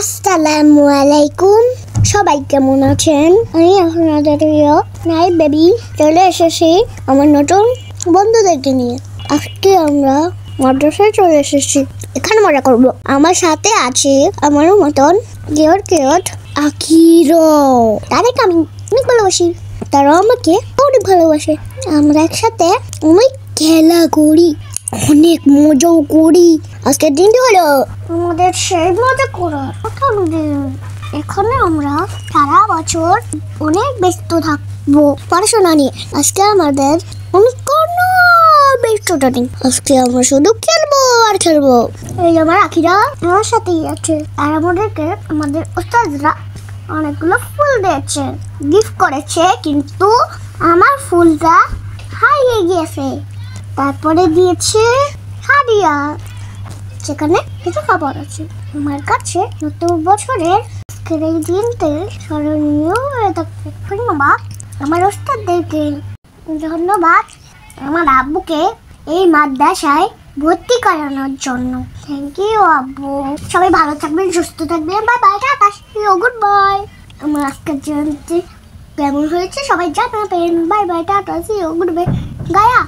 আসসালামু আলাইকুম, সবাই কেমন আছেন? আমি আপনাদের প্রিয় নাইট বেবি চলে এসেছি আমার নতুন বন্ধুদেরকে নিয়ে। আজকে আমরা মাদ্রাসায় চলে এসেছি, এখানে মজা করব। আমার সাথে আছে আমারও মতন কিউট আকিরো। তাদেরকে আমি অনেক ভালোবাসি, তারাও আমাকে অনেক ভালোবাসে। আমরা একসাথে অনেক খেলা করি, অনেক মজাও করি। আজকের দিনটি হলো আমাদের সেই মজা করার প্রথম দিন। এখানে আমরা সারা বছর অনেক ব্যস্ত থাকবো পড়াশোনা নিয়ে। আজকে আমাদের অনেক কোনো ব্যস্ততা নেই, আজকে আমরা শুধু খেলবো আর খেলবো। এই আমার আখিরা আমার সাথেই আছে, আর আমাদেরকে আমাদের ওস্তাদরা অনেকগুলো ফুল দিয়েছে, গিফট করেছে, কিন্তু আমার ফুলটা হারিয়ে গিয়েছে। তারপরে দিয়েছে হাদিয়া, সেখানে কিছু খাবার আছে। আমার কাছে নতুন বছরের আজকের এই দিনটি স্মরণীয় হয়ে থাকবে। ধন্যবাদ আমার ওস্তাদদেরকে, ধন্যবাদ আমার আব্বুকে এই মাদ্রাসায় ভর্তি করানোর জন্য। থ্যাংক ইউ আব্বু। সবাই ভালো থাকবেন, সুস্থ থাকবেন। Bye bye, tata, good bye. আমার আজকের জয়ন্তী কেমন হয়েছে সবাই জানাবেন। Bye bye, tata, good bye. Gaya.